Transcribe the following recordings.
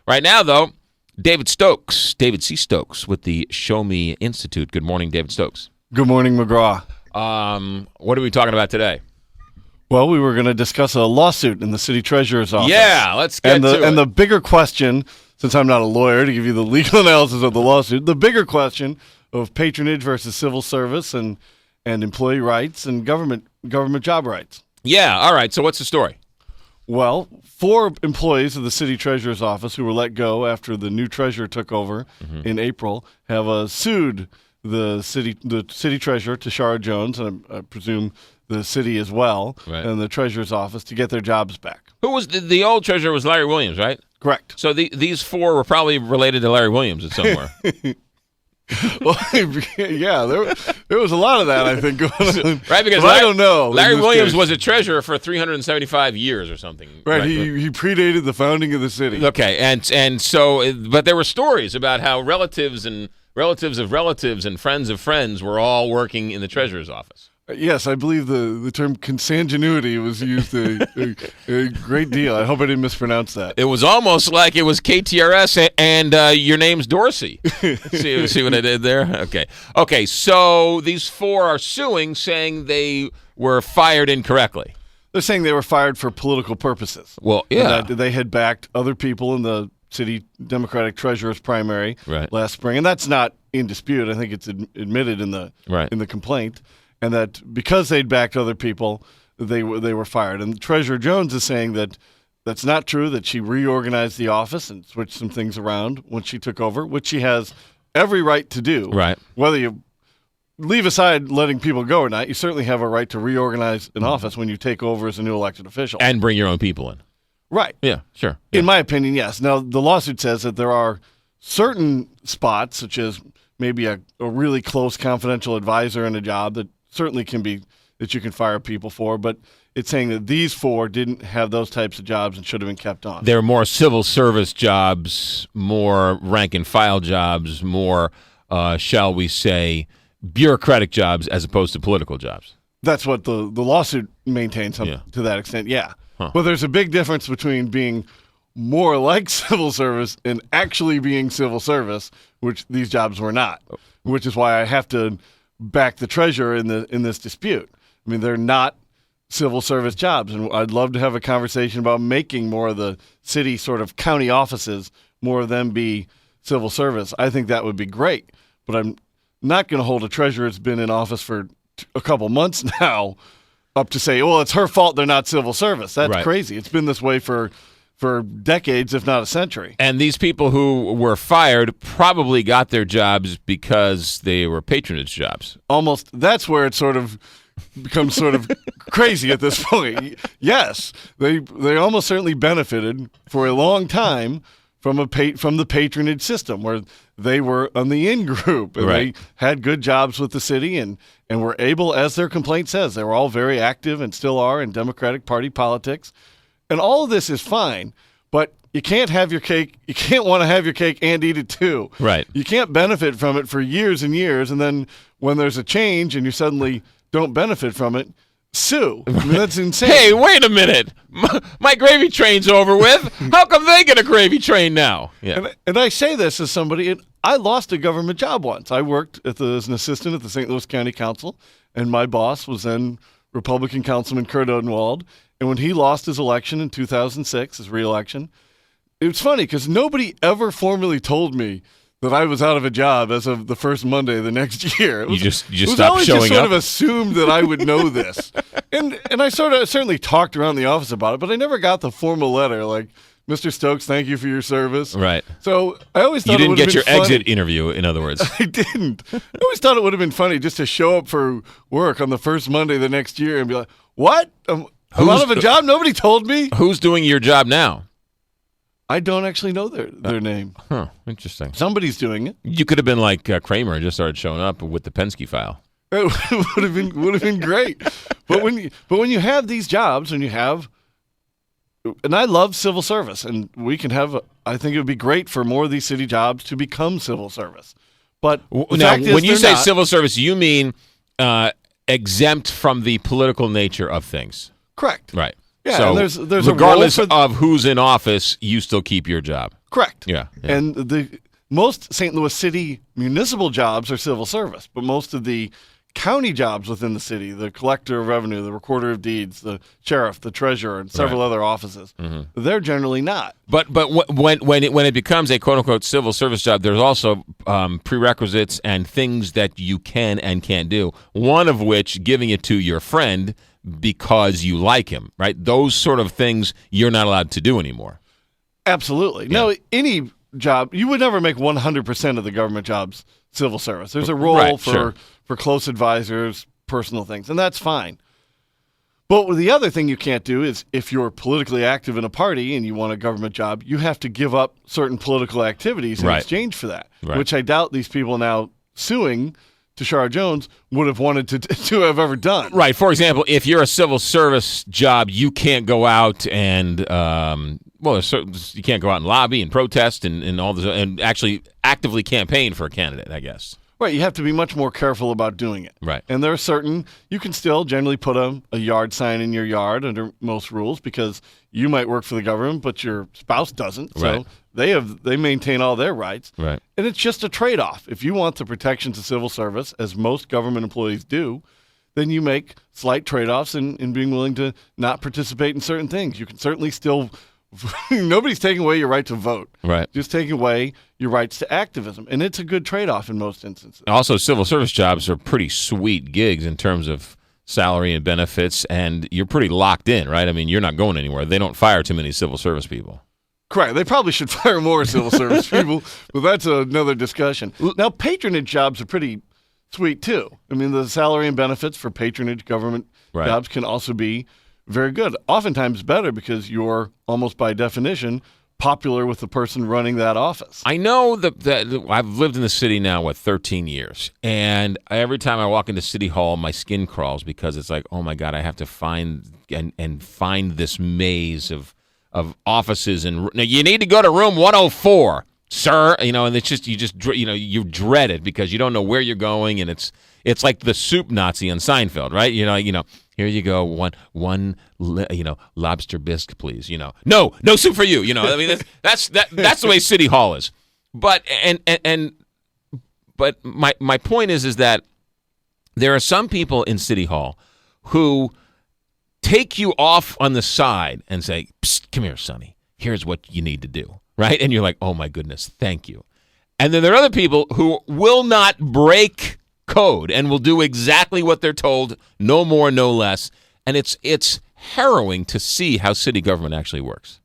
Right now, though, David C. Stokes with the Show Me Institute. Good morning, David Stokes. Good morning, McGraw. What are we talking about today? Well, we were going to discuss a lawsuit in the city treasurer's office. Yeah, let's get to it. And the bigger question, since I'm not a lawyer to give you the legal analysis of the lawsuit, the bigger question of patronage versus civil service and employee rights and government job rights. Yeah, all right. So what's the story? Well, 4 employees of the city treasurer's office who were let go after the new treasurer took over in April have sued the city treasurer, Tashara Jones, and I presume the city as well, right, and the treasurer's office to get their jobs back. Who was the old treasurer? Was Larry Williams, right? Correct. So these 4 were probably related to Larry Williams somewhere. Well, yeah, there was a lot of that, I think, going on. Right, because I don't know. Larry Williams was a treasurer for 375 years or something. Right, he predated the founding of the city. Okay, and so, but there were stories about how relatives and relatives of relatives and friends of friends were all working in the treasurer's office. Yes, I believe the term consanguinity was used a great deal. I hope I didn't mispronounce that. It was almost like it was KTRS and your name's Dorsey. see what I did there? Okay. So these 4 are suing, saying they were fired incorrectly. They're saying they were fired for political purposes. Well, yeah. And that they had backed other people in the city Democratic treasurer's primary last spring, and that's not in dispute. I think it's admitted in the complaint. And that because they'd backed other people, they were fired. And Treasurer Jones is saying that that's not true, that she reorganized the office and switched some things around when she took over, which she has every right to do. Right. Whether you leave aside letting people go or not, you certainly have a right to reorganize an office when you take over as a new elected official. And bring your own people in. Right. Yeah, sure. Yeah. In my opinion, yes. Now, the lawsuit says that there are certain spots, such as maybe a really close confidential advisor in a job that certainly can be that you can fire people for, but it's saying that these 4 didn't have those types of jobs and should have been kept on. They're more civil service jobs, more rank and file jobs, more, shall we say, bureaucratic jobs as opposed to political jobs. That's what the lawsuit maintains to that extent, yeah. Huh. But there's a big difference between being more like civil service and actually being civil service, which these jobs were not, which is why I have to back the treasurer in this dispute. I mean, they're not civil service jobs, and I'd love to have a conversation about making more of the city sort of county offices, more of them be civil service. I think that would be great, but I'm not going to hold a treasurer that's been in office for a couple months now up to say, well, it's her fault they're not civil service. That's crazy. It's been this way for decades, if not a century. And these people who were fired probably got their jobs because they were patronage jobs. Almost. That's where it sort of becomes sort of crazy at this point. Yes, they almost certainly benefited for a long time from the patronage system, where they were on the in-group and they had good jobs with the city and were able, as their complaint says, they were all very active and still are in Democratic Party politics. And all of this is fine, but you can't have your cake. You can't want to have your cake and eat it too. Right. You can't benefit from it for years and years, and then when there's a change and you suddenly don't benefit from it, sue. I mean, that's insane. Hey, wait a minute. My gravy train's over with. How come they get a gravy train now? Yeah. And I say this as somebody, I lost a government job once. I worked as an assistant at the St. Louis County Council, and my boss was then Republican Councilman Kurt Odenwald. And when he lost his election in 2006, his re-election, it was funny because nobody ever formally told me that I was out of a job as of the first Monday the next year. It was, you just it was stopped always showing just sort up? of assumed that I would know this. And I certainly talked around the office about it, but I never got the formal letter like, Mr. Stokes, thank you for your service. Right. So I always thought you didn't it would have get your been funny. exit interview, in other words. I didn't. I always thought it would have been funny just to show up for work on the first Monday the next year and be like, what? I'm out of a job? Nobody told me? Who's doing your job now? I don't actually know their name. Huh, interesting. Somebody's doing it. You could have been like Kramer and just started showing up with the Penske file. It would have been great. But when you have these jobs and you have, and I love civil service, and we can have, I think it would be great for more of these city jobs to become civil service. But now, when you say not, civil service, you mean exempt from the political nature of things. Correct. Right. Yeah, so and there's regardless a role of who's in office, you still keep your job. Correct. Yeah. And most St. Louis City municipal jobs are civil service, but most of the county jobs within the city, the collector of revenue, the recorder of deeds, the sheriff, the treasurer, and several other offices, they're generally not. But when it becomes a quote unquote civil service job, there's also prerequisites and things that you can and can't do. One of which giving it to your friend because you like him, right? Those sort of things you're not allowed to do anymore. Absolutely. Yeah. No, any job, you would never make 100% of the government jobs civil service. There's a role for close advisors, personal things, and that's fine. But the other thing you can't do is if you're politically active in a party and you want a government job, you have to give up certain political activities in exchange for that, which I doubt these people now suing Tashara Jones would have wanted to have ever done. Right. For example, if you're a civil service job, you can't go out and you can't go out and lobby and protest and all this, and actually actively campaign for a candidate, I guess. Right, you have to be much more careful about doing it. Right. And there are certain, you can still generally put a yard sign in your yard under most rules because you might work for the government, but your spouse doesn't. So they maintain all their rights. Right. And it's just a trade-off. If you want the protections of civil service, as most government employees do, then you make slight trade-offs in being willing to not participate in certain things. You can certainly still nobody's taking away your right to vote. Right. Just taking away your rights to activism. And it's a good trade-off in most instances. Also, civil service jobs are pretty sweet gigs in terms of salary and benefits, and you're pretty locked in, right? I mean, you're not going anywhere. They don't fire too many civil service people. Correct. They probably should fire more civil service people, but that's another discussion. Now, patronage jobs are pretty sweet, too. I mean, the salary and benefits for patronage government jobs can also be very good. Oftentimes better because you're almost by definition popular with the person running that office. I know that I've lived in the city now, 13 years, and every time I walk into City Hall, my skin crawls because it's like, oh my God, I have to find this maze of offices, and now you need to go to room 104, sir. And it's just you dread it because you don't know where you're going, and it's like the soup Nazi on Seinfeld, right? Here you go, one lobster bisque, please. No soup for you. I mean, that's the way City Hall is. But my point is that there are some people in City Hall who take you off on the side and say, "Psst, come here, Sonny. Here's what you need to do," right? And you're like, "Oh my goodness, thank you." And then there are other people who will not break code and will do exactly what they're told, no more, no less. And it's harrowing to see how city government actually works.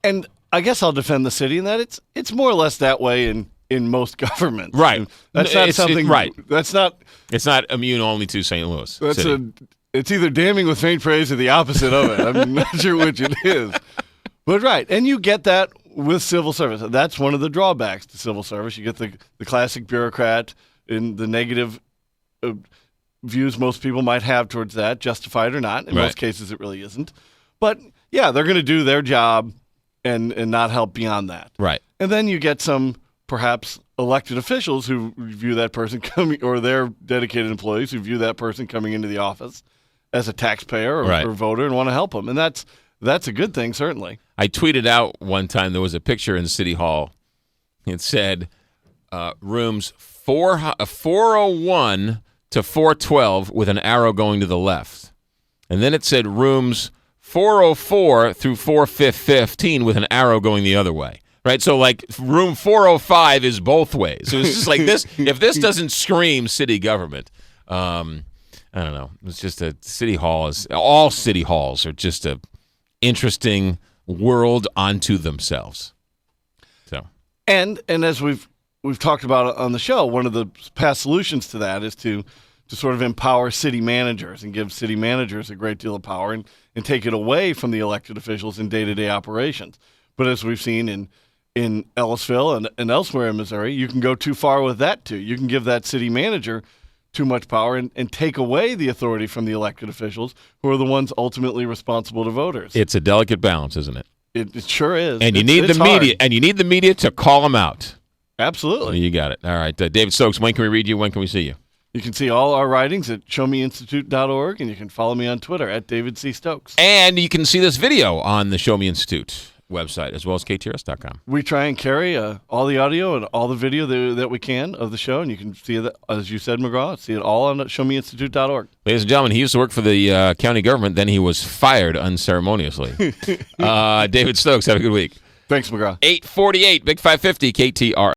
And I guess I'll defend the city in that it's more or less that way in most governments. Right. And that's not something. Right. That's not. It's not immune only to St. Louis City. It's either damning with faint praise or the opposite of it. I'm not sure which it is. But right, and you get that with civil service. That's one of the drawbacks to civil service. You get the classic bureaucrat in the negative views most people might have towards that, justified or not. In most cases, it really isn't. But, yeah, they're going to do their job and not help beyond that. Right. And then you get some, perhaps, elected officials who view that person coming, or their dedicated employees who view that person coming into the office as a taxpayer or voter and want to help them. And that's a good thing, certainly. I tweeted out one time, there was a picture in City Hall. It said rooms 401 to 412 with an arrow going to the left. And then it said rooms 404 through 415 with an arrow going the other way. Right? So like room 405 is both ways. So it's just like this. If this doesn't scream city government, I don't know. It's just all city halls are just a interesting world unto themselves. So and as we've talked about on the show, one of the past solutions to that is to sort of empower city managers and give city managers a great deal of power and take it away from the elected officials in day-to-day operations. But as we've seen in Ellisville and elsewhere in Missouri, you can go too far with that too. You can give that city manager too much power and take away the authority from the elected officials who are the ones ultimately responsible to voters. It's a delicate balance, isn't it? It sure is. And you need the media, and you need the media to call them out. Absolutely. You got it. All right. David Stokes, when can we read you? When can we see you? You can see all our writings at showmeinstitute.org, and you can follow me on Twitter at David C. Stokes. And you can see this video on the Show Me Institute website as well as KTRS.com. We try and carry all the audio and all the video that we can of the show, and you can see that, as you said, McGraw, see it all on showmeinstitute.org. Ladies and gentlemen, he used to work for the county government, then he was fired unceremoniously. David Stokes, have a good week. Thanks, McGraw. 8:48, Big 550, KTR.